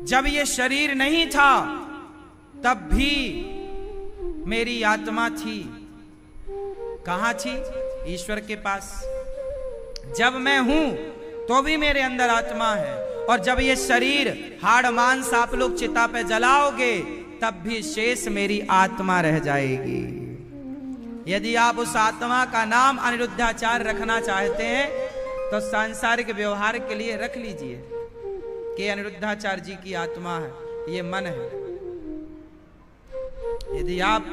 जब ये शरीर नहीं था तब भी मेरी आत्मा थी। कहां थी? ईश्वर के पास। जब मैं हूं तो भी मेरे अंदर आत्मा है, और जब ये शरीर हाड़ मांस आप लोग चिता पे जलाओगे तब भी शेष मेरी आत्मा रह जाएगी। यदि आप उस आत्मा का नाम अनिरुद्धाचार्य रखना चाहते हैं तो सांसारिक व्यवहार के लिए रख लीजिए कि अनिरुद्धाचार्य जी की आत्मा है, ये मन है। यदि आप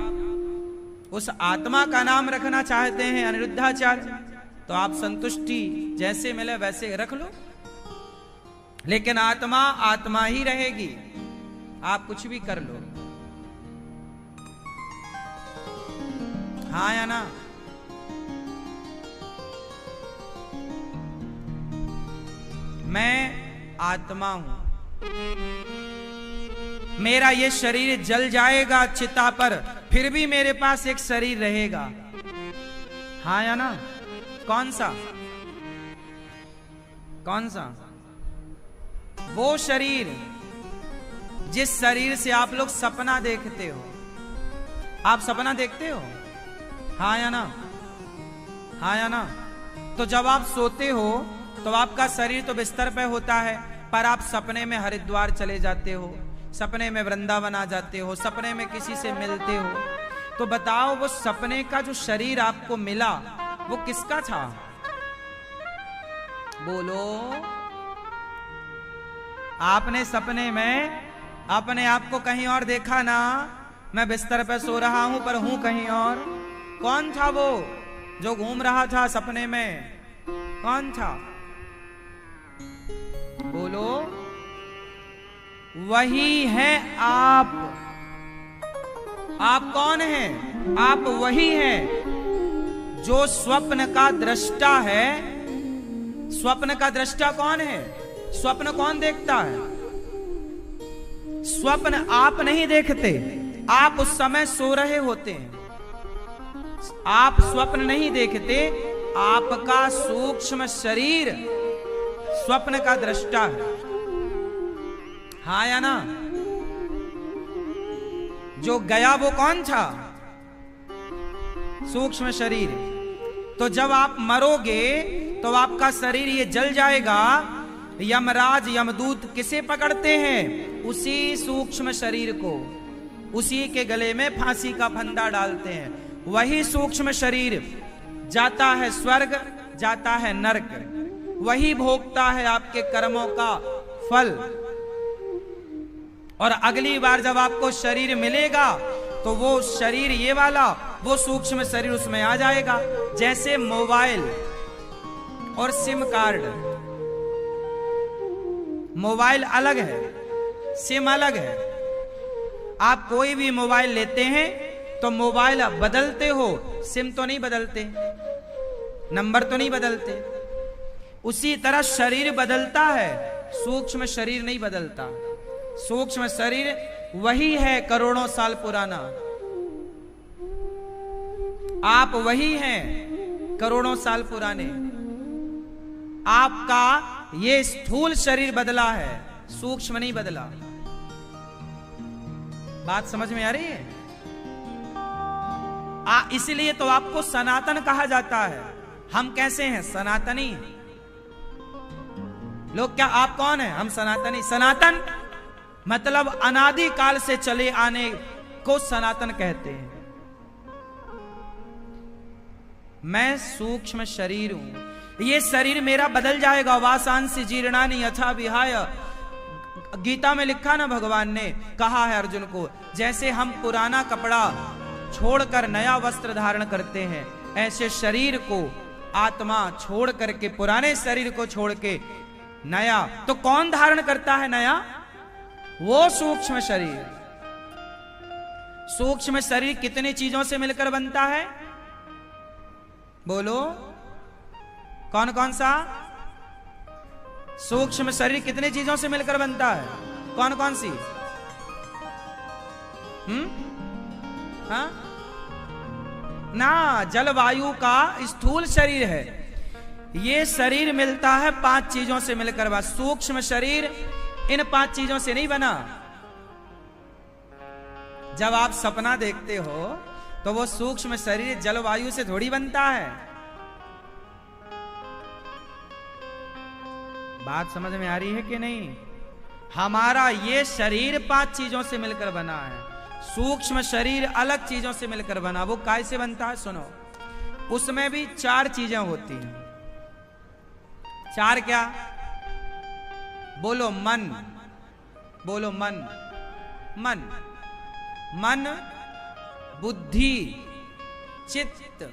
उस आत्मा का नाम रखना चाहते हैं अनिरुद्धाचार्य, तो आप संतुष्टि जैसे मिले वैसे रख लो, लेकिन आत्मा आत्मा ही रहेगी। आप कुछ भी कर लो। हाँ या ना? मैं आत्मा हूं, मेरा ये शरीर जल जाएगा चिता पर, फिर भी मेरे पास एक शरीर रहेगा। हाँ या ना? कौन सा? कौन सा? वो शरीर जिस शरीर से आप लोग सपना देखते हो। आप सपना देखते हो? हाँ या ना? हाँ या ना? तो जब आप सोते हो तो आपका शरीर तो बिस्तर पे होता है, पर आप सपने में हरिद्वार चले जाते हो, सपने में वृंदावन आ जाते हो, सपने में किसी से मिलते हो। तो बताओ वो सपने का जो शरीर आपको मिला वो किसका था? बोलो। आपने सपने में अपने आप को कहीं और देखा ना? मैं बिस्तर पे सो रहा हूं पर हूं कहीं और। कौन था वो जो घूम रहा था सपने में? कौन था? बोलो। वही है आप। आप कौन हैं? आप वही हैं जो स्वप्न का दृष्टा है। स्वप्न का दृष्टा कौन है? स्वप्न कौन देखता है? स्वप्न आप नहीं देखते, आप उस समय सो रहे होते हैं। आप स्वप्न नहीं देखते, आपका सूक्ष्म शरीर स्वप्न का दृष्टा है। हाँ या ना? जो गया वो कौन था? सूक्ष्म शरीर। तो जब आप मरोगे तो आपका शरीर ये जल जाएगा। यमराज यमदूत किसे पकड़ते हैं? उसी सूक्ष्म शरीर को, उसी के गले में फांसी का फंदा डालते हैं। वही सूक्ष्म शरीर जाता है स्वर्ग, जाता है नरक, वही भोगता है आपके कर्मों का फल। और अगली बार जब आपको शरीर मिलेगा तो वो शरीर ये वाला, वो सूक्ष्म शरीर उसमें आ जाएगा। जैसे मोबाइल और सिम कार्ड। मोबाइल अलग है, सिम अलग है। आप कोई भी मोबाइल लेते हैं तो मोबाइल बदलते हो, सिम तो नहीं बदलते, नंबर तो नहीं बदलते। उसी तरह शरीर बदलता है, सूक्ष्म शरीर नहीं बदलता। सूक्ष्म शरीर वही है करोड़ों साल पुराना। आप वही हैं करोड़ों साल पुराने। आपका ये स्थूल शरीर बदला है, सूक्ष्म नहीं बदला। बात समझ में आ रही है? इसलिए तो आपको सनातन कहा जाता है। हम कैसे हैं? सनातनी। लोग क्या आप कौन हैं? हम सनातनी। सनातन मतलब अनादि काल से चले आने को सनातन कहते हैं। मैं सूक्ष्म शरीर हूं। ये शरीर मेरा बदल जाएगा। वासांसि जीर्णानि यथा विहाय। गीता में लिखा ना, भगवान ने कहा है अर्जुन को, जैसे हम पुराना कपड़ा छोड़कर नया वस्त्र धारण करते हैं, ऐसे शरीर को आत्मा छोड़ करके, पुराने शरीर को छोड़ के नया। तो कौन धारण करता है नया? वो सूक्ष्म शरीर। सूक्ष्म शरीर कितनी चीजों से मिलकर बनता है? बोलो। कौन कौन सा? सूक्ष्म शरीर कितनी चीजों से मिलकर बनता है? कौन कौन सी? हाँ ना, जलवायु का स्थूल शरीर है। ये शरीर मिलता है 5 चीजों से मिलकर। सूक्ष्म शरीर इन 5 चीजों से नहीं बना। जब आप सपना देखते हो तो वो सूक्ष्म शरीर जलवायु से थोड़ी बनता है। बात समझ में आ रही है कि नहीं? हमारा ये शरीर 5 चीजों से मिलकर बना है। सूक्ष्म शरीर अलग चीजों से मिलकर बना। वो काय से बनता है? सुनो, उसमें भी 4 चीजें होती हैं। 4 क्या? बोलो मन, बोलो मन। मन, मन, बुद्धि, चित्त,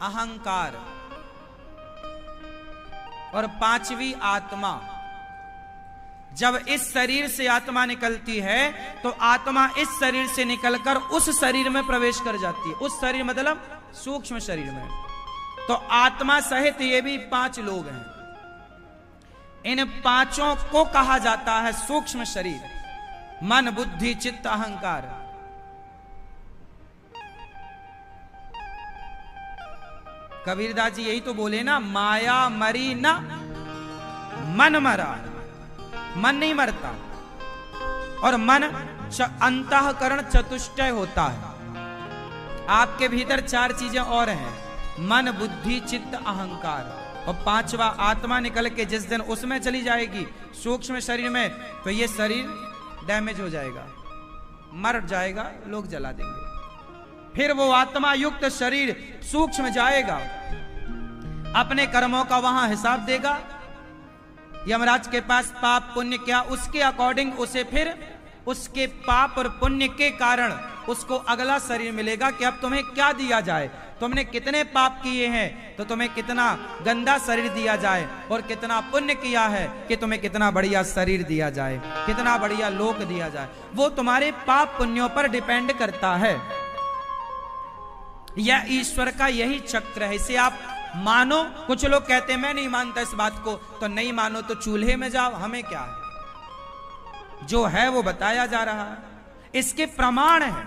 अहंकार और 5वीं आत्मा। जब इस शरीर से आत्मा निकलती है तो आत्मा इस शरीर से निकलकर उस शरीर में प्रवेश कर जाती है। उस शरीर मतलब सूक्ष्म शरीर में। तो आत्मा सहित ये भी 5 लोग हैं। इन 5 को कहा जाता है सूक्ष्म शरीर। मन, बुद्धि, चित्त, अहंकार। कबीरदास जी यही तो बोले ना, माया मरी ना मन मरा। मन नहीं मरता। और मन अंतःकरण चतुष्टय होता है। आपके भीतर 4 चीजें और हैं, मन, बुद्धि, चित्त, अहंकार। और 5वां आत्मा निकल के जिस दिन उसमें चली जाएगी सूक्ष्म शरीर में, तो ये शरीर डैमेज हो जाएगा, मर जाएगा, लोग जला देंगे। फिर वो आत्मा युक्त शरीर सूक्ष्म जाएगा, अपने कर्मों का वहां हिसाब देगा। यमराज के पास पाप पुण्य क्या, उसके अकॉर्डिंग उसे फिर उसके पाप और पुण्य के कारण उसको अगला शरीर मिलेगा कि अब तुम्हें क्या दिया जाए। तुमने कितने पाप किए हैं तो तुम्हें कितना गंदा शरीर दिया जाए, और कितना पुण्य किया है कि तुम्हें कितना बढ़िया शरीर दिया जाए, कितना बढ़िया लोक दिया जाए। वो तुम्हारे पाप पुण्यों पर डिपेंड करता है। यह ईश्वर का यही चक्र है। इसे आप मानो। कुछ लोग कहते हैं मैं नहीं मानता इस बात को, तो नहीं मानो तो चूल्हे में जाओ, हमें क्या है। जो है वो बताया जा रहा है, इसके प्रमाण है,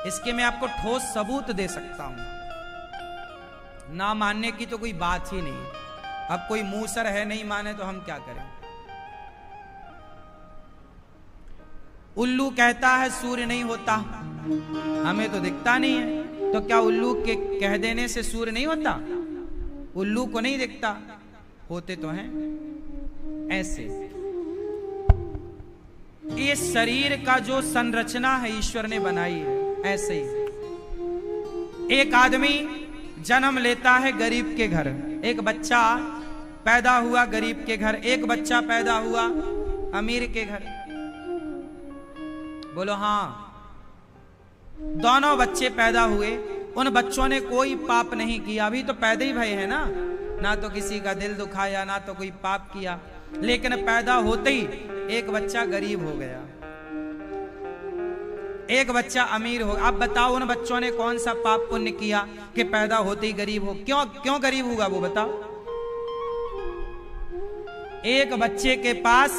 इसके मैं आपको ठोस सबूत दे सकता हूं। ना मानने की तो कोई बात ही नहीं। अब कोई मूसर है नहीं माने तो हम क्या करें। उल्लू कहता है सूर्य नहीं होता, हमें तो दिखता नहीं है, तो क्या उल्लू के कह देने से सूर्य नहीं होता? उल्लू को नहीं दिखता, होते तो हैं। ऐसे इस शरीर का जो संरचना है ईश्वर ने बनाई है, ऐसे ही एक आदमी जन्म लेता है गरीब के घर, एक बच्चा पैदा हुआ गरीब के घर, एक बच्चा पैदा हुआ अमीर के घर। बोलो हाँ। दोनों बच्चे पैदा हुए, उन बच्चों ने कोई पाप नहीं किया, अभी तो पैदा ही भय है ना, ना तो किसी का दिल दुखाया, ना तो कोई पाप किया। लेकिन पैदा होते ही एक बच्चा गरीब हो गया, एक बच्चा अमीर हो। अब बताओ उन बच्चों ने कौन सा पाप पुण्य किया कि पैदा होते ही गरीब हो? क्यों गरीब होगा वो बताओ? एक बच्चे के पास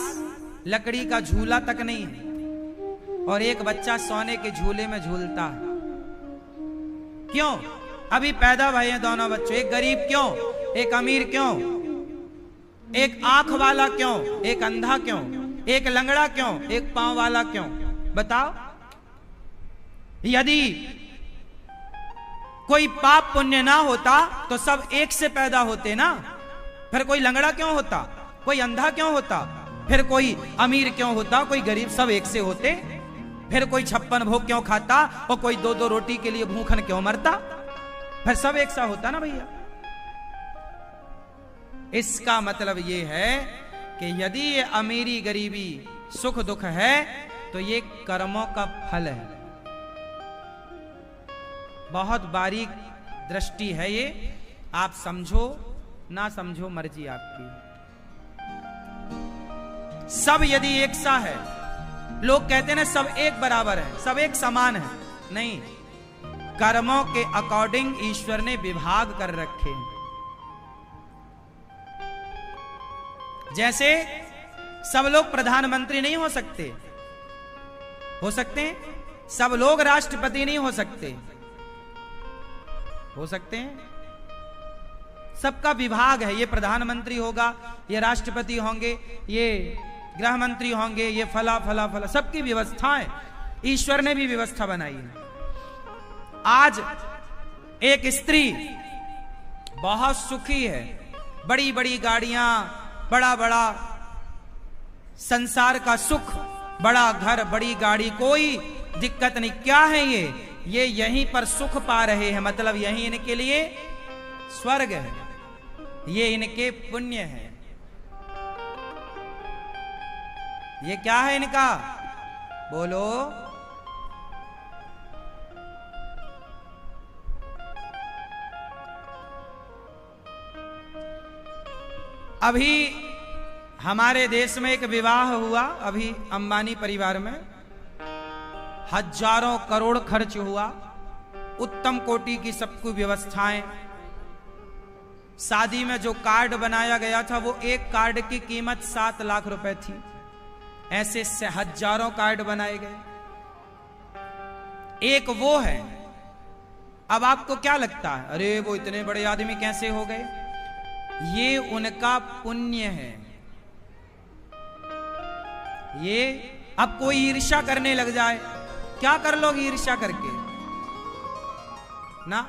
लकड़ी का झूला तक नहीं है और एक बच्चा सोने के झूले में झूलता है। क्यों? अभी पैदा भए हैं दोनों बच्चों, एक गरीब क्यों, एक अमीर क्यों, एक आंख वाला क्यों, एक अंधा क्यों, एक लंगड़ा क्यों, एक पांव वाला क्यों? बताओ। यदि कोई पाप पुण्य ना होता तो सब एक से पैदा होते ना, फिर कोई लंगड़ा क्यों होता, कोई अंधा क्यों होता, फिर कोई अमीर क्यों होता, कोई गरीब, सब एक से होते। फिर कोई 56 भोग क्यों खाता और कोई 2-2 रोटी के लिए भूखन क्यों मरता, फिर सब एक सा होता ना भैया। इसका मतलब ये है कि यदि ये अमीरी गरीबी सुख दुख है तो ये कर्मों का फल है। बहुत बारीक दृष्टि है ये, आप समझो ना समझो मर्जी आपकी। सब यदि एक सा है, लोग कहते हैं ना सब एक बराबर है, सब एक समान है, नहीं। कर्मों के अकॉर्डिंग ईश्वर ने विभाग कर रखे हैं। जैसे सब लोग प्रधानमंत्री नहीं हो सकते, हो सकते हैं? सब लोग राष्ट्रपति नहीं हो सकते, हो सकते हैं? सबका विभाग है, ये प्रधानमंत्री होगा, ये राष्ट्रपति होंगे, ये गृह मंत्री होंगे, ये फला फला फला, सबकी व्यवस्थाएं ईश्वर ने भी व्यवस्था बनाई है। आज एक स्त्री बहुत सुखी है, बड़ी बड़ी गाड़ियां, बड़ा बड़ा संसार का सुख, बड़ा घर, बड़ी गाड़ी, कोई दिक्कत नहीं। क्या है ये यहीं पर सुख पा रहे हैं, मतलब यहीं इनके लिए स्वर्ग है, ये इनके पुण्य है। ये क्या है इनका, बोलो। अभी हमारे देश में एक विवाह हुआ, अभी अंबानी परिवार में हजारों करोड़ खर्च हुआ, उत्तम कोटि की सबकी व्यवस्थाएं। शादी में जो कार्ड बनाया गया था वो एक कार्ड की कीमत 7 लाख रुपए थी। ऐसे से हजारों कार्ड बनाए गए। एक वो है। अब आपको क्या लगता है, अरे वो इतने बड़े आदमी कैसे हो गए? ये उनका पुण्य है। ये अब कोई ईर्ष्या करने लग जाए, क्या कर लोगे ईर्ष्या करके ना?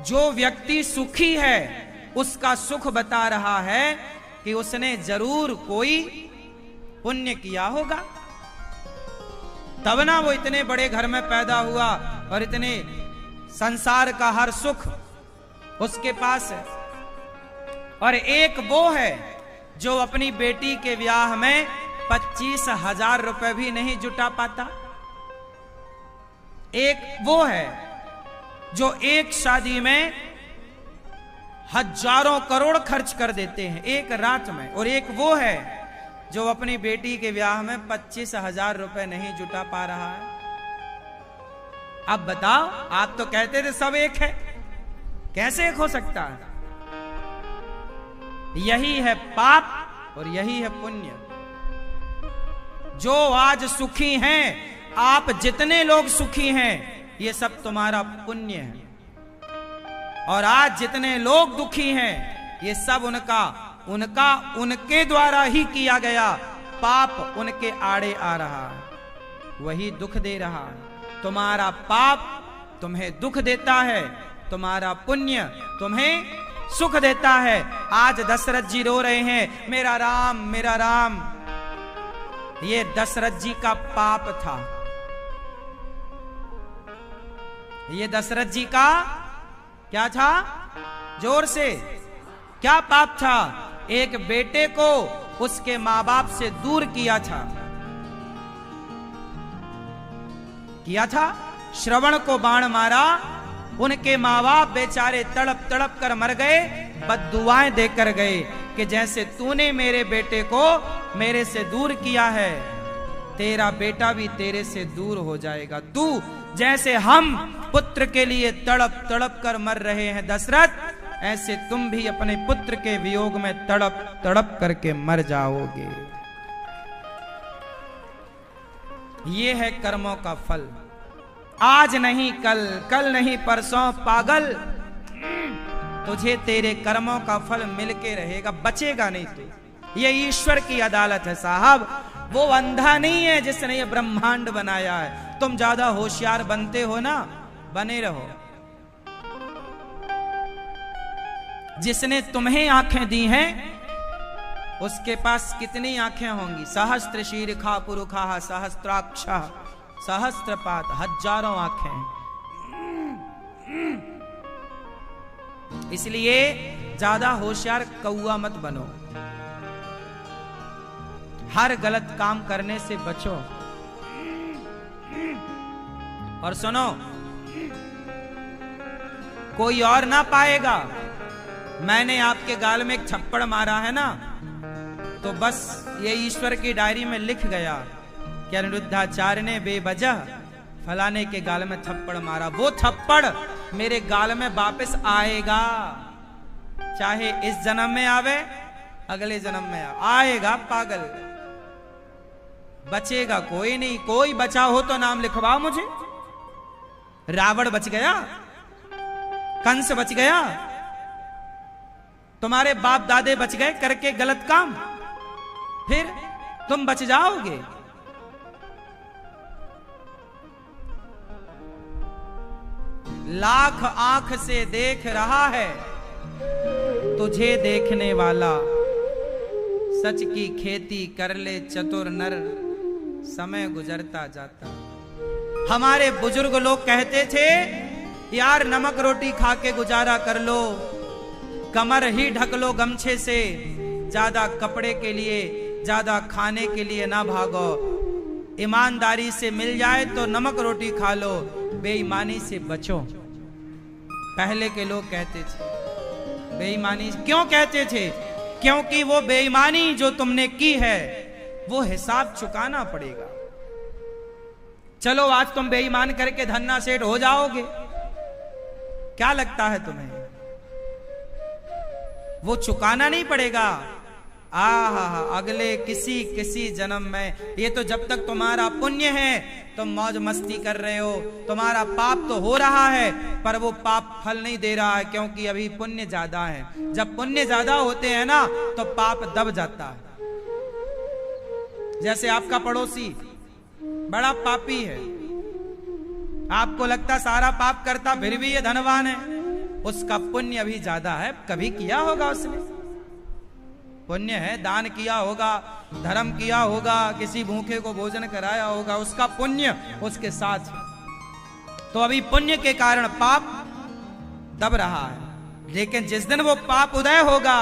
जो व्यक्ति सुखी है उसका सुख बता रहा है कि उसने जरूर कोई पुण्य किया होगा, तब ना वो इतने बड़े घर में पैदा हुआ और इतने संसार का हर सुख उसके पास है। और एक वो है जो अपनी बेटी के ब्याह में 25,000 रुपए भी नहीं जुटा पाता। एक वो है जो एक शादी में हजारों करोड़ खर्च कर देते हैं एक रात में, और एक वो है जो अपनी बेटी के ब्याह में 25,000 रुपए नहीं जुटा पा रहा है। अब बताओ, आप तो कहते थे सब एक है, कैसे एक हो सकता है? यही है पाप और यही है पुण्य। जो आज सुखी हैं, आप जितने लोग सुखी हैं, ये सब तुम्हारा पुण्य है। और आज जितने लोग दुखी हैं, ये सब उनके द्वारा ही किया गया पाप उनके आड़े आ रहा है, वही दुख दे रहा है। तुम्हारा पाप तुम्हें दुख देता है, तुम्हारा पुण्य तुम्हें सुख देता है। आज दशरथ जी रो रहे हैं, मेरा राम मेरा राम। ये दशरथ जी का पाप था। ये दशरथ जी का क्या था? जोर से, क्या पाप था? एक बेटे को उसके मां बाप से दूर किया था। श्रवण को बाण मारा, उनके मां बाप बेचारे तड़प तड़प कर मर गए, बद्दुआएं देकर गए कि जैसे तूने मेरे बेटे को मेरे से दूर किया है, तेरा बेटा भी तेरे से दूर हो जाएगा। तू जैसे हम पुत्र के लिए तड़प तड़प कर मर रहे हैं दशरथ, ऐसे तुम भी अपने पुत्र के वियोग में तड़प तड़प करके मर जाओगे। ये है कर्मों का फल। आज नहीं कल, कल नहीं परसों पागल, तुझे तेरे कर्मों का फल मिलके रहेगा, बचेगा नहीं तू। ये ईश्वर की अदालत है साहब। वो अंधा नहीं है जिसने ये ब्रह्मांड बनाया है। तुम ज्यादा होशियार बनते हो ना, बने रहो। जिसने तुम्हें आंखें दी हैं, उसके पास कितनी आंखें होंगी? सहस्त्र शीर्षा पुरुखा सहस्त्राक्ष सहस्त्रपात, हजारों आंखें। इसलिए ज्यादा होशियार कौआ मत बनो, हर गलत काम करने से बचो। और सुनो, कोई और ना पाएगा। मैंने आपके गाल में एक थप्पड़ मारा है ना, तो बस ये ईश्वर की डायरी में लिख गया कि अनिरुद्धाचार्य ने बेवजह फलाने के गाल में थप्पड़ मारा। वो थप्पड़ मेरे गाल में वापस आएगा, चाहे इस जन्म में आवे, अगले जन्म में आएगा। पागल, बचेगा कोई नहीं। कोई बचा हो तो नाम लिखवाओ मुझे। रावण बच गया, कंस बच गया, तुम्हारे बाप दादे बच गए करके गलत काम। फिर तुम बच जाओगे। लाख आंख से देख रहा है तुझे देखने वाला, सच की खेती कर ले चतुर नर, समय गुजरता जाता। हमारे बुजुर्ग लोग कहते थे यार नमक रोटी खा के गुजारा कर लो, कमर ही ढक लो गमछे से, ज्यादा कपड़े के लिए ज्यादा खाने के लिए ना भागो, ईमानदारी से मिल जाए तो नमक रोटी खा लो, बेईमानी से बचो। पहले के लोग कहते थे। बेईमानी क्यों कहते थे? क्योंकि वो बेईमानी जो तुमने की है वो हिसाब चुकाना पड़ेगा। चलो आज तुम बेईमान करके धन्ना सेठ हो जाओगे, क्या लगता है तुम्हें? वो चुकाना नहीं पड़ेगा। अगले किसी जन्म में, ये तो जब तक तुम्हारा पुण्य है तुम मौज मस्ती कर रहे हो, तुम्हारा पाप तो हो रहा है पर वो पाप फल नहीं दे रहा है, क्योंकि अभी पुण्य ज्यादा है। जब पुण्य ज्यादा होते हैं ना तो पाप दब जाता है। जैसे आपका पड़ोसी बड़ा पापी है, आपको लगता सारा पाप करता फिर भी ये धनवान है, उसका पुण्य अभी ज्यादा है। कभी किया होगा उसने पुण्य है, दान किया होगा, धर्म किया होगा, किसी भूखे को भोजन कराया होगा, उसका पुण्य उसके साथ है। तो अभी पुण्य के कारण पाप दब रहा है, लेकिन जिस दिन वो पाप उदय होगा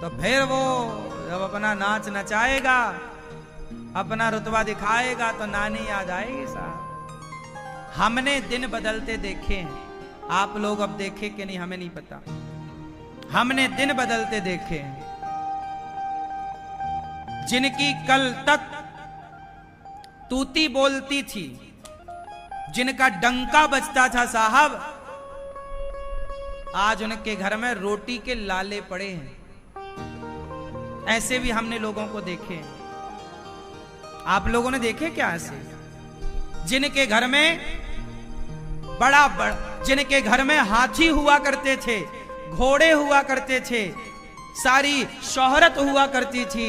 तो फिर वो जब अपना नाच नचाएगा, अपना रुतबा दिखाएगा तो नानी याद आएगी साहब। हमने दिन बदलते देखे हैं, आप लोग अब देखे कि नहीं हमें नहीं पता। हमने दिन बदलते देखे हैं। जिनकी कल तक तूती बोलती थी, जिनका डंका बजता था साहब, आज उनके घर में रोटी के लाले पड़े हैं। ऐसे भी हमने लोगों को देखे हैं। आप लोगों ने देखे क्या ऐसे? जिनके घर में जिनके घर में हाथी हुआ करते थे, घोड़े हुआ करते थे, सारी शोहरत हुआ करती थी,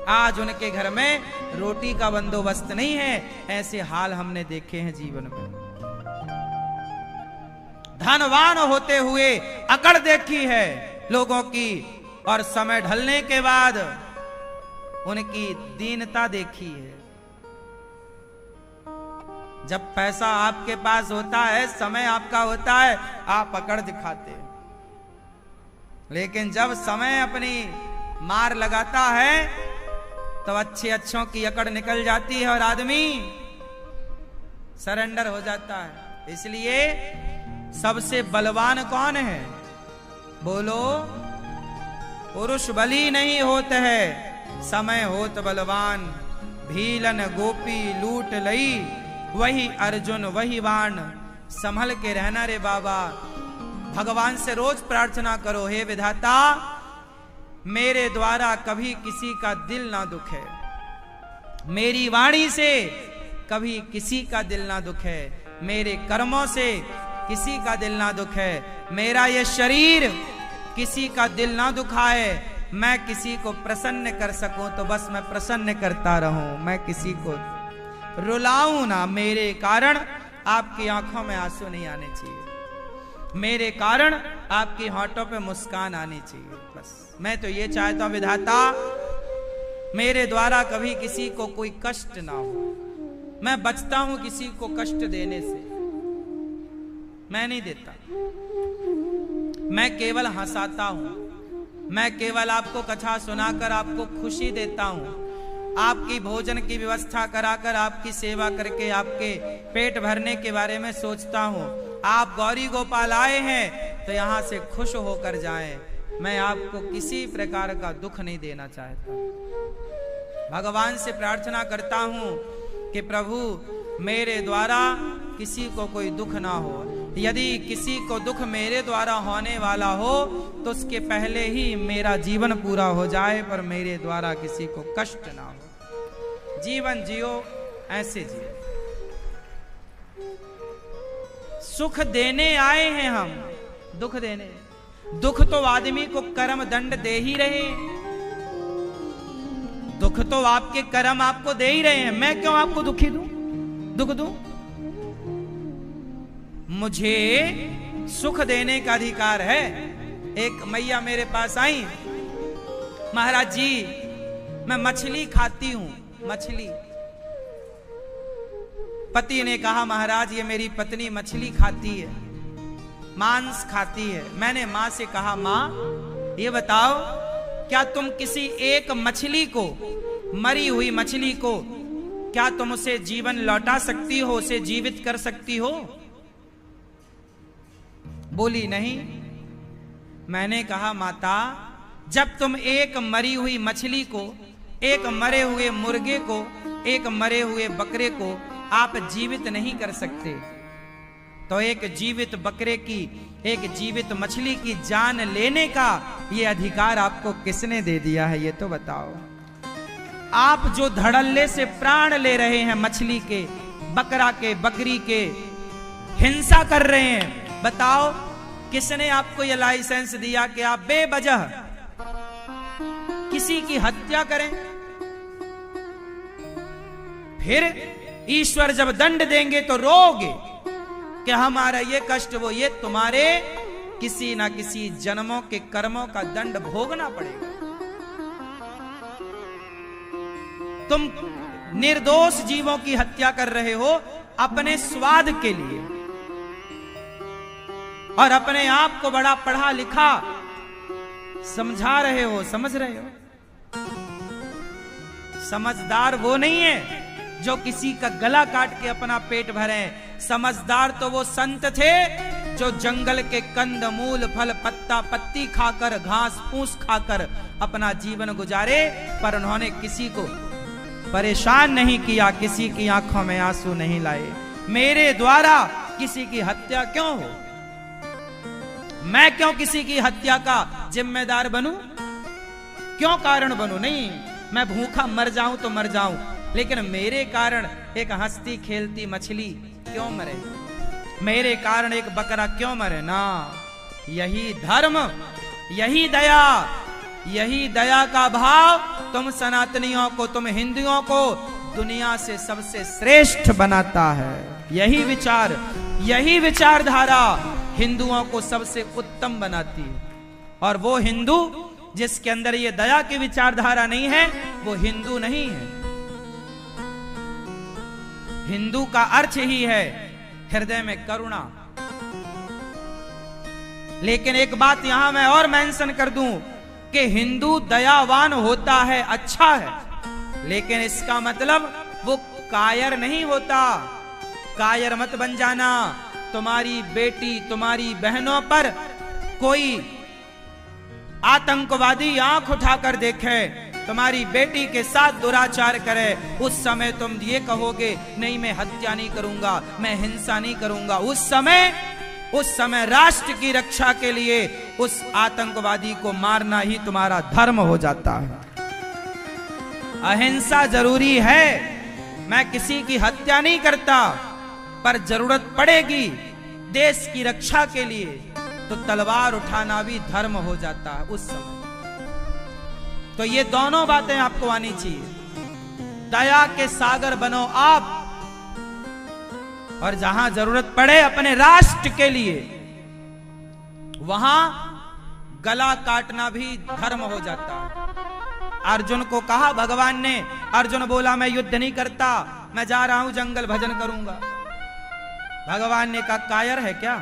आज उनके घर में रोटी का बंदोबस्त नहीं है। ऐसे हाल हमने देखे हैं जीवन में। धनवान होते हुए अकड़ देखी है लोगों की, और समय ढलने के बाद उनकी दीनता देखी है। जब पैसा आपके पास होता है, समय आपका होता है, आप अकड़ दिखाते हैं, लेकिन जब समय अपनी मार लगाता है तो अच्छों की अकड़ निकल जाती है और आदमी सरेंडर हो जाता है। इसलिए सबसे बलवान कौन है? बोलो। पुरुष बली नहीं होते है, समय होत बलवान। भीलन गोपी लूट लई, वही अर्जुन वही बाण। संभल के रहना रे बाबा। भगवान से रोज प्रार्थना करो, हे विधाता मेरे द्वारा कभी किसी का दिल ना दुखे, मेरी वाणी से कभी किसी का दिल ना दुखे, मेरे कर्मों से किसी का दिल ना दुखे, मेरा ये शरीर किसी का दिल ना दुखाए, मैं किसी को प्रसन्न कर सकूं तो बस मैं प्रसन्न करता रहूं, मैं किसी को रुलाऊं ना। मेरे कारण आपकी आंखों में आंसू नहीं आने चाहिए, मेरे कारण आपकी होठों पे मुस्कान आनी चाहिए। बस मैं तो ये चाहता हूं विधाता मेरे द्वारा कभी किसी को कोई कष्ट ना हो। मैं बचता हूं किसी को कष्ट देने से, मैं नहीं देता। मैं केवल हंसाता हूं, मैं केवल आपको कथा सुनाकर आपको खुशी देता हूं, आपकी भोजन की व्यवस्था कराकर आपकी सेवा करके आपके पेट भरने के बारे में सोचता हूं। आप गौरी गोपाल आए हैं तो यहां से खुश होकर जाएं। मैं आपको किसी प्रकार का दुख नहीं देना चाहता। भगवान से प्रार्थना करता हूं कि प्रभु मेरे द्वारा किसी को कोई दुख ना हो। यदि किसी को दुख मेरे द्वारा होने वाला हो तो उसके पहले ही मेरा जीवन पूरा हो जाए, पर मेरे द्वारा किसी को कष्ट ना हो। जीवन जियो ऐसे जियो। सुख देने आए हैं हम, दुख देने। दुख तो आदमी को कर्म दंड दे ही रहे, दुख तो आपके कर्म आपको दे ही रहे हैं, मैं क्यों आपको दुख दूं? मुझे सुख देने का अधिकार है। एक मैया मेरे पास आई, महाराज जी मैं मछली खाती हूं, मछली। पति ने कहा महाराज ये मेरी पत्नी मछली खाती है, मांस खाती है। मैंने मां से कहा मां ये बताओ क्या तुम किसी एक मछली को, मरी हुई मछली को, क्या तुम उसे जीवन लौटा सकती हो, उसे जीवित कर सकती हो? बोली नहीं। मैंने कहा माता जब तुम एक मरी हुई मछली को, एक मरे हुए मुर्गे को, एक मरे हुए बकरे को आप जीवित नहीं कर सकते, तो एक जीवित बकरे की, एक जीवित मछली की जान लेने का ये अधिकार आपको किसने दे दिया है, ये तो बताओ। आप जो धड़ल्ले से प्राण ले रहे हैं मछली के, बकरा के, बकरी के, हिंसा कर रहे हैं, बताओ किसने आपको यह लाइसेंस दिया कि आप बेवजह किसी की हत्या करें? फिर ईश्वर जब दंड देंगे तो रोगे कि हमारा ये कष्ट, वो ये तुम्हारे किसी ना किसी जन्मों के कर्मों का दंड भोगना पड़ेगा। तुम निर्दोष जीवों की हत्या कर रहे हो अपने स्वाद के लिए, और अपने आप को बड़ा पढ़ा लिखा समझा रहे हो, समझ रहे हो। समझदार वो नहीं है जो किसी का गला काट के अपना पेट भरे। समझदार तो वो संत थे जो जंगल के कंद मूल फल पत्ता पत्ती खाकर, घास फूस खाकर अपना जीवन गुजारे, पर उन्होंने किसी को परेशान नहीं किया, किसी की आंखों में आंसू नहीं लाए। मेरे द्वारा किसी की हत्या क्यों हो? मैं क्यों किसी की हत्या का जिम्मेदार बनूं? क्यों कारण बनूं? नहीं, मैं भूखा मर जाऊं तो मर जाऊं, लेकिन मेरे कारण एक हंसती खेलती मछली क्यों मरे? मेरे कारण एक बकरा क्यों मरे? ना, यही धर्म, यही दया, यही दया का भाव तुम सनातनियों को, तुम हिंदुओं को दुनिया से सबसे श्रेष्ठ बनाता है। यही विचार, यही विचारधारा हिंदुओं को सबसे उत्तम बनाती है। और वो हिंदू जिसके अंदर ये दया की विचारधारा नहीं है, वो हिंदू नहीं है। हिंदू का अर्थ ही है हृदय में करुणा। लेकिन एक बात यहां मैं और मेंशन कर दूं कि हिंदू दयावान होता है, अच्छा है, लेकिन इसका मतलब वो कायर नहीं होता। कायर मत बन जाना। तुम्हारी बेटी, तुम्हारी बहनों पर कोई आतंकवादी आंख उठाकर देखे, तुम्हारी बेटी के साथ दुराचार करे, उस समय तुम ये कहोगे नहीं मैं हत्या नहीं करूंगा, मैं हिंसा नहीं करूंगा। उस समय राष्ट्र की रक्षा के लिए उस आतंकवादी को मारना ही तुम्हारा धर्म हो जाता है। अहिंसा जरूरी है, मैं किसी की हत्या नहीं करता, पर जरूरत पड़ेगी देश की रक्षा के लिए तो तलवार उठाना भी धर्म हो जाता है उस समय। तो ये दोनों बातें आपको आनी चाहिए। दया के सागर बनो आप, और जहां जरूरत पड़े अपने राष्ट्र के लिए वहां गला काटना भी धर्म हो जाता है। अर्जुन को कहा भगवान ने, अर्जुन बोला मैं युद्ध नहीं करता, मैं जा रहा हूं जंगल भजन करूंगा। भगवान ने कहा कायर है क्या?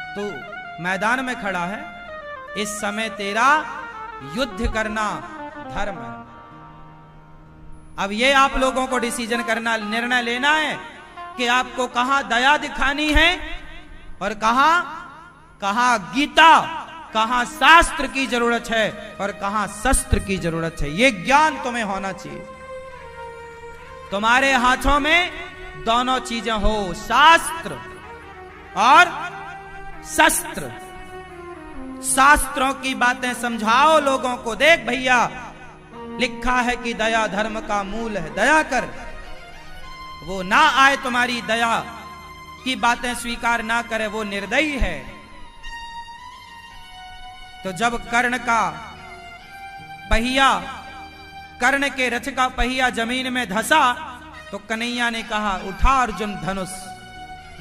तू मैदान में खड़ा है, इस समय तेरा युद्ध करना धर्म है। अब ये आप लोगों को डिसीजन करना, निर्णय लेना है कि आपको कहां दया दिखानी है और कहां गीता, कहां शास्त्र की जरूरत है और कहां शस्त्र की जरूरत है। ये ज्ञान तुम्हें होना चाहिए। तुम्हारे हाथों में दोनों चीजें हो, शास्त्र और शस्त्र। शास्त्रों की बातें समझाओ लोगों को। देख भैया, लिखा है कि दया धर्म का मूल है, दया कर। वो ना आए तुम्हारी दया की बातें स्वीकार ना करे, वो निर्दयी है। तो जब कर्ण का पहिया, कर्ण के रथ का पहिया जमीन में धंसा तो कन्हैया ने कहा, उठा अर्जुन धनुष,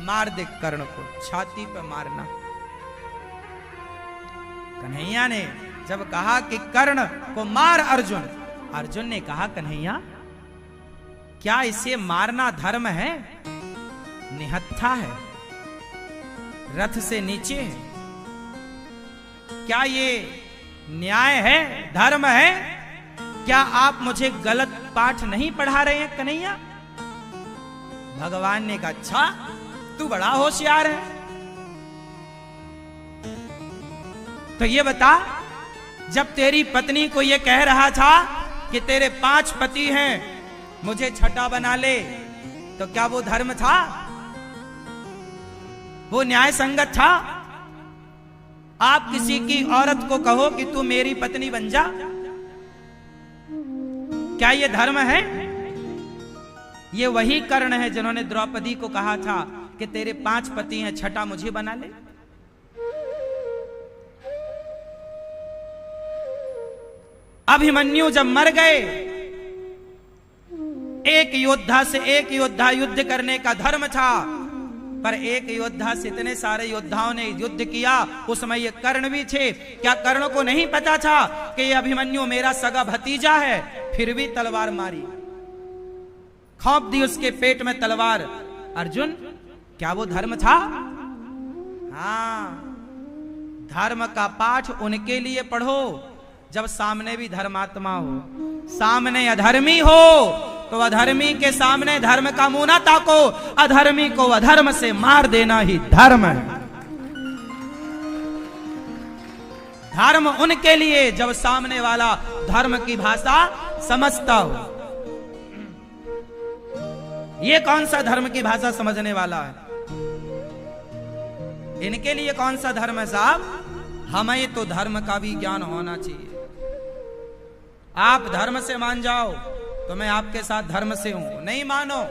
मार दे कर्ण को, छाती पे मारना। कन्हैया ने जब कहा कि कर्ण को मार अर्जुन, अर्जुन ने कहा, कन्हैया क्या इसे मारना धर्म है? निहत्था है, रथ से नीचे है, क्या ये न्याय है, धर्म है? क्या आप मुझे गलत पाठ नहीं पढ़ा रहे हैं कन्हैया? भगवान ने कहा, अच्छा तू बड़ा होशियार है। तो ये बता, जब तेरी पत्नी को ये कह रहा था कि तेरे 5 पति हैं, मुझे छठा बना ले, तो क्या वो धर्म था? वो न्याय संगत था? आप किसी की औरत को कहो कि तू मेरी पत्नी बन जा, क्या ये धर्म है? ये वही कर्ण है जिन्होंने द्रौपदी को कहा था कि तेरे 5 पति हैं, छठा मुझे बना ले। अभिमन्यु जब मर गए, एक योद्धा से एक योद्धा युद्ध करने का धर्म था, पर एक योद्धा से इतने सारे योद्धाओं ने युद्ध किया, उस समय ये कर्ण भी थे। क्या कर्ण को नहीं पता था कि ये अभिमन्यु मेरा सगा भतीजा है? फिर भी तलवार मारी, खौंप दी उसके पेट में तलवार। अर्जुन, क्या वो धर्म था? हाँ, धर्म का पाठ उनके लिए पढ़ो जब सामने भी धर्मात्मा हो। सामने अधर्मी हो तो अधर्मी के सामने धर्म का मुंह ना ताको, अधर्मी को अधर्म से मार देना ही धर्म है। धर्म उनके लिए जब सामने वाला धर्म की भाषा समझता हो। ये कौन सा धर्म की भाषा समझने वाला है? इनके लिए कौन सा धर्म है साहब? हमें तो धर्म का भी ज्ञान होना चाहिए। आप धर्म से मान जाओ तो मैं आपके साथ धर्म से हूं, नहीं मानो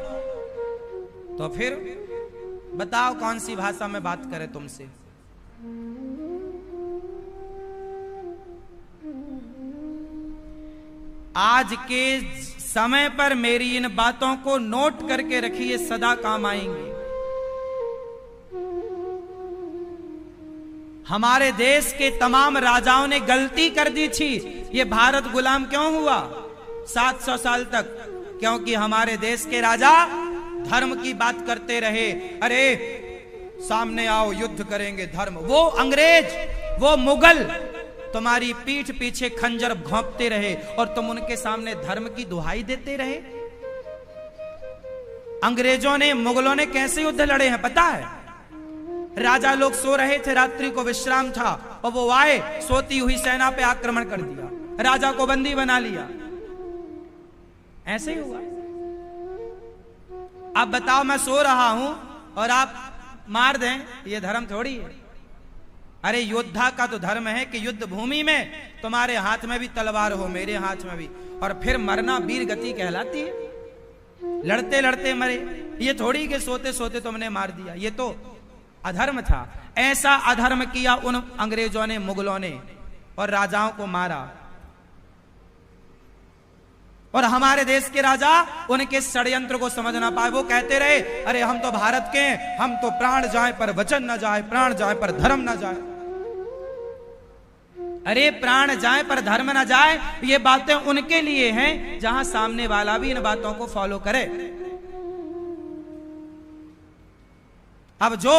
तो फिर बताओ कौन सी भाषा में बात करें तुमसे। आज के समय पर मेरी इन बातों को नोट करके रखिए, सदा काम आएंगी। हमारे देश के तमाम राजाओं ने गलती कर दी थी। ये भारत गुलाम क्यों हुआ 700 साल तक? क्योंकि हमारे देश के राजा धर्म की बात करते रहे। अरे सामने आओ, युद्ध करेंगे, धर्म। वो अंग्रेज, वो मुगल तुम्हारी पीठ पीछे खंजर घोंपते रहे और तुम उनके सामने धर्म की दुहाई देते रहे। अंग्रेजों ने, मुगलों ने कैसे युद्ध लड़े हैं पता है? राजा लोग सो रहे थे, रात्रि को विश्राम था, और वो आए, सोती हुई सेना पे आक्रमण कर दिया, राजा को बंदी बना लिया। ऐसे ही हुआ। अब बताओ, मैं सो रहा हूं और आप मार दें, ये धर्म थोड़ी है। अरे योद्धा का तो धर्म है कि युद्ध भूमि में तुम्हारे हाथ में भी तलवार हो, मेरे हाथ में भी, और फिर मरना वीर गति कहलाती है। लड़ते लड़ते मरे, ये थोड़ी कि सोते सोते तुमने मार दिया। ये तो अधर्म था। ऐसा अधर्म किया उन अंग्रेजों ने, मुगलों ने, और राजाओं को मारा। और हमारे देश के राजा उनके षड्यंत्र को समझ ना पाए। वो कहते रहे, अरे हम तो भारत के हैं, हम तो प्राण जाए पर वचन ना जाए, प्राण जाए पर धर्म ना जाए। अरे प्राण जाए पर धर्म ना जाए, ये बातें उनके लिए हैं जहां सामने वाला भी इन बातों को फॉलो करे। अब जो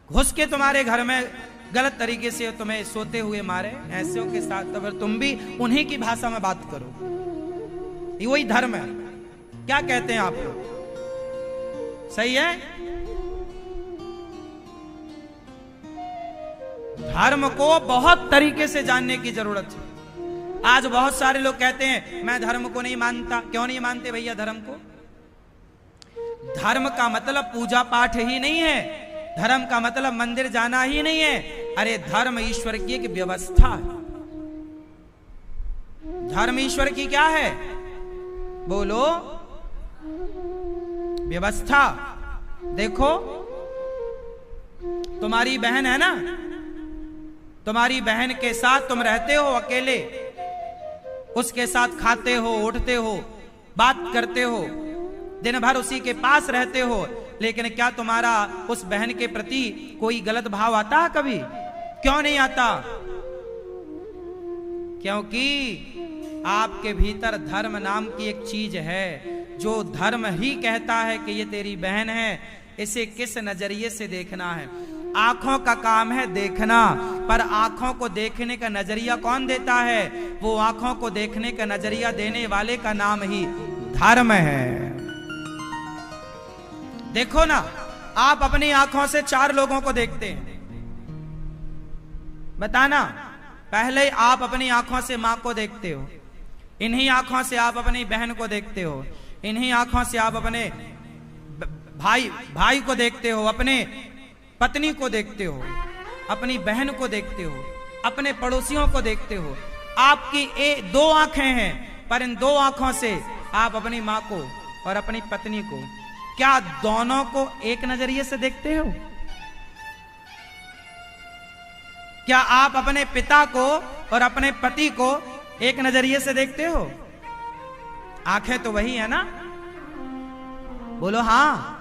घुस के तुम्हारे घर में गलत तरीके से तुम्हें सोते हुए मारे, ऐसे के साथ तो तुम भी उन्हीं की भाषा में बात करो। ये वही धर्म है। क्या कहते हैं आप लोग? सही है? धर्म को बहुत तरीके से जानने की जरूरत है। आज बहुत सारे लोग कहते हैं मैं धर्म को नहीं मानता। क्यों नहीं मानते भैया धर्म को? धर्म का मतलब पूजा पाठ ही नहीं है, धर्म का मतलब मंदिर जाना ही नहीं है। अरे धर्म ईश्वर की एक व्यवस्था है। धर्म ईश्वर की क्या है? बोलो। व्यवस्था। देखो, तुम्हारी बहन है ना, तुम्हारी बहन के साथ तुम रहते हो अकेले, उसके साथ खाते हो, उठते हो, बात करते हो, दिन भर उसी के पास रहते हो, लेकिन क्या तुम्हारा उस बहन के प्रति कोई गलत भाव आता है कभी? क्यों नहीं आता? क्योंकि आपके भीतर धर्म नाम की एक चीज है, जो धर्म ही कहता है कि ये तेरी बहन है, इसे किस नजरिए से देखना है। आंखों का काम है देखना, पर आंखों को देखने का नजरिया कौन देता है? वो आंखों को देखने का नजरिया देने वाले का नाम ही धर्म है। देखो ना, आप अपनी आंखों से 4 लोगों को देखते हैं, बताना। पहले आप अपनी आंखों से मां को देखते हो, इन्हीं आंखों से आप अपनी बहन को देखते हो, इन्हीं आंखों से आप अपने भाई को देखते हो, अपने पत्नी को देखते हो, अपनी बहन को देखते हो, अपने पड़ोसियों को देखते हो। आपकी 2 आंखें हैं, पर इन 2 आंखों से आप अपनी मां को और अपनी पत्नी को, क्या दोनों को एक नजरिए से देखते हो? क्या आप अपने पिता को और अपने पति को एक नजरिए से देखते हो? आंखें तो वही है ना, बोलो हाँ।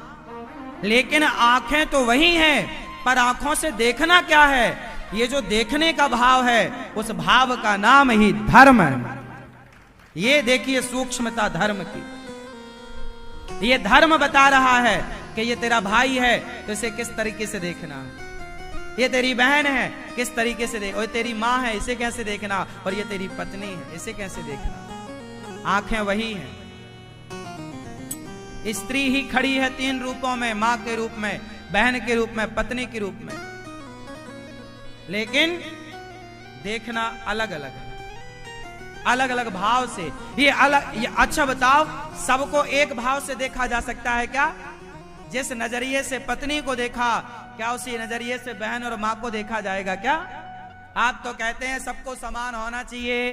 लेकिन आंखें तो वही हैं, पर आंखों से देखना क्या है? ये जो देखने का भाव है, उस भाव का नाम ही धर्म है। ये देखिए सूक्ष्मता धर्म की। ये धर्म बता रहा है कि ये तेरा भाई है तो इसे किस तरीके से देखना, ये तेरी बहन है किस तरीके से देख, और तेरी माँ है इसे कैसे देखना, और ये तेरी पत्नी है इसे कैसे देखना। आंखें वही हैं। स्त्री ही खड़ी है 3 रूपों में, मां के रूप में, बहन के रूप में, पत्नी के रूप में, लेकिन देखना अलग अलग है, अलग अलग भाव से। ये अच्छा बताओ, सबको एक भाव से देखा जा सकता है क्या? जिस नजरिए से पत्नी को देखा, क्या उसी नजरिए से बहन और मां को देखा जाएगा क्या? आप तो कहते हैं सबको समान होना चाहिए,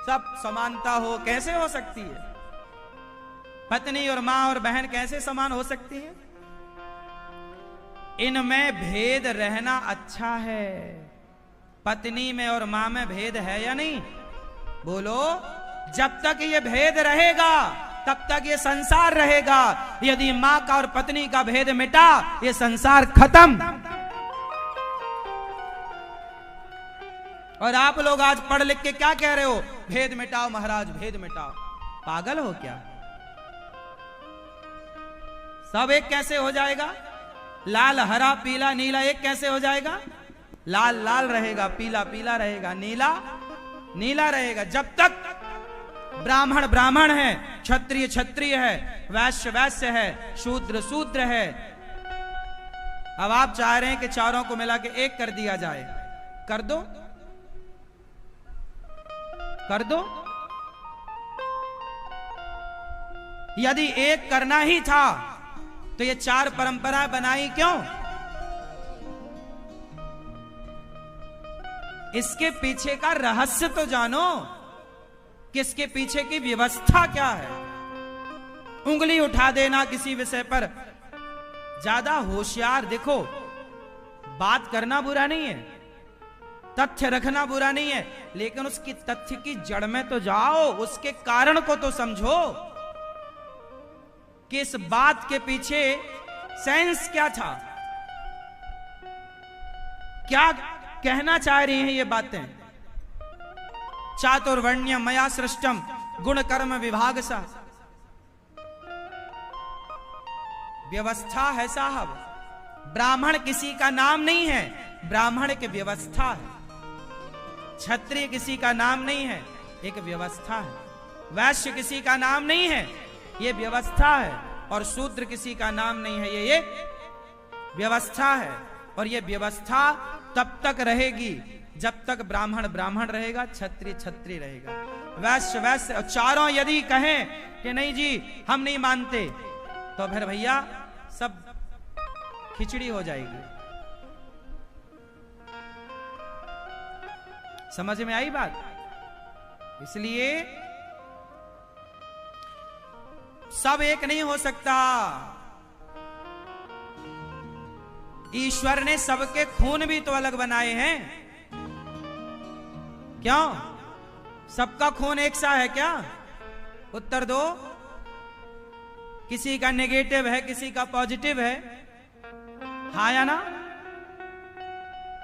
सब समानता हो। कैसे हो सकती है? पत्नी और मां और बहन कैसे समान हो सकती है? इनमें भेद रहना अच्छा है। पत्नी में और मां में भेद है या नहीं? बोलो। जब तक ये भेद रहेगा तब तक ये संसार रहेगा। यदि मां का और पत्नी का भेद मिटा, ये संसार खत्म। और आप लोग आज पढ़ लिख के क्या कह रहे हो? भेद मिटाओ महाराज, भेद मिटाओ। पागल हो क्या? सब एक कैसे हो जाएगा? लाल हरा पीला नीला एक कैसे हो जाएगा? लाल लाल रहेगा, पीला पीला रहेगा, नीला नीला रहेगा। जब तक ब्राह्मण ब्राह्मण है, क्षत्रिय क्षत्रिय है, वैश्य वैश्य है, शूद्र शूद्र है। अब आप चाह रहे हैं कि चारों को मिला के एक कर दिया जाए। कर दो, कर दो। यदि एक करना ही था तो ये 4 परंपरा बनाई क्यों? इसके पीछे का रहस्य तो जानो, किसके पीछे की व्यवस्था क्या है। उंगली उठा देना किसी विषय पर, ज्यादा होशियार। देखो, बात करना बुरा नहीं है, तथ्य रखना बुरा नहीं है, लेकिन उसकी तथ्य की जड़ में तो जाओ, उसके कारण को तो समझो कि इस बात के पीछे सेंस क्या था, क्या कहना चाह रही हैं ये बातें। चातुर्वर्ण्य मया सृष्टम गुण कर्म विभाग सा। व्यवस्था है साहब। ब्राह्मण किसी का नाम नहीं है, ब्राह्मण की व्यवस्था है। क्षत्रिय किसी का नाम नहीं है, एक व्यवस्था है। वैश्य किसी का नाम नहीं है, ये व्यवस्था है। और शूद्र किसी का नाम नहीं है, ये व्यवस्था है। और ये व्यवस्था तब तक रहेगी जब तक ब्राह्मण ब्राह्मण रहेगा, क्षत्रिय क्षत्रिय रहेगा, वैश्य वैश्य। और चारों यदि कहें कि नहीं जी हम नहीं मानते, तो फिर भैया सब खिचड़ी हो जाएगी। समझ में आई बात? इसलिए सब एक नहीं हो सकता। ईश्वर ने सबके खून भी तो अलग बनाए हैं। क्यों? सबका खून एक सा है क्या? उत्तर दो। किसी का नेगेटिव है, किसी का पॉजिटिव है, हाँ या ना?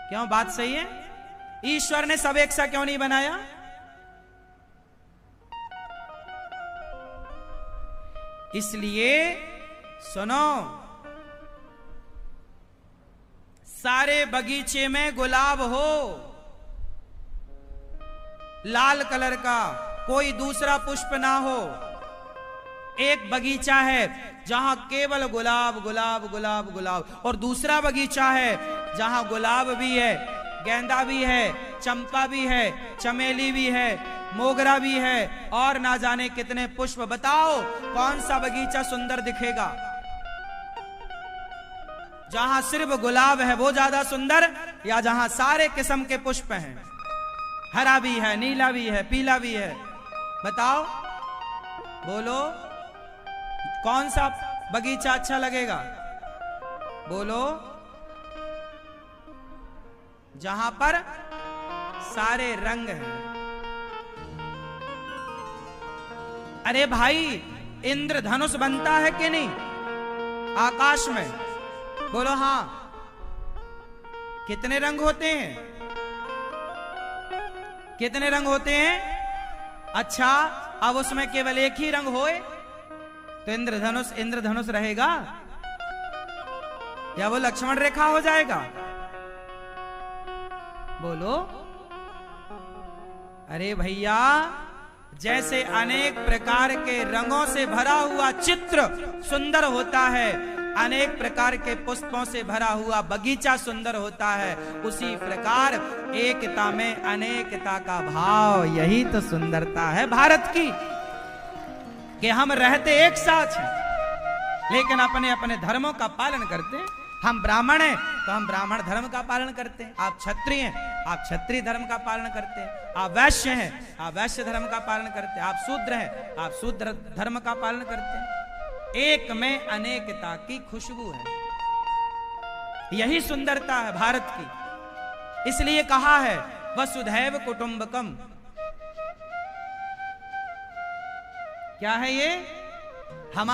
क्यों, बात सही है? ईश्वर ने सब एक सा क्यों नहीं बनाया? इसलिए सुनो, सारे बगीचे में गुलाब हो लाल कलर का, कोई दूसरा पुष्प ना हो। एक बगीचा है जहां केवल गुलाब गुलाब गुलाब गुलाब, और दूसरा बगीचा है जहां गुलाब भी है, गेंदा भी है, चंपा भी है, चमेली भी है, मोगरा भी है, और ना जाने कितने पुष्प। बताओ कौन सा बगीचा सुंदर दिखेगा? जहां सिर्फ गुलाब है वो ज्यादा सुंदर, या जहां सारे किस्म के पुष्प हैं? हरा भी है, नीला भी है, पीला भी है। बताओ, बोलो कौन सा बगीचा अच्छा लगेगा? बोलो। जहां पर सारे रंग हैं। अरे भाई, इंद्रधनुष बनता है कि नहीं आकाश में? बोलो हां। कितने रंग होते हैं? कितने रंग होते हैं? अच्छा, अब उसमें केवल एक ही रंग होए तो इंद्रधनुष इंद्रधनुष रहेगा या वो लक्ष्मण रेखा हो जाएगा? बोलो। अरे भैया, जैसे अनेक प्रकार के रंगों से भरा हुआ चित्र सुंदर होता है, अनेक प्रकार के पुष्पों से भरा हुआ बगीचा सुंदर होता है, उसी प्रकार एकता में अनेकता का भाव, यही तो सुंदरता है भारत की, कि हम रहते एक साथ हैं लेकिन अपने अपने धर्मों का पालन करते हैं। हम ब्राह्मण हैं तो हम ब्राह्मण धर्म का पालन करते हैं, आप क्षत्रिय हैं आप क्षत्रिय धर्म का पालन करते हैं, आप वैश्य हैं आप वैश्य धर्म का पालन करते हैं, आप शूद्र हैं आप शूद्र धर्म का पालन करते हैं। एक में अनेकता की खुशबू है, यही सुंदरता है भारत की। इसलिए कहा है वसुधैव कुटुंबकम। क्या है ये? हम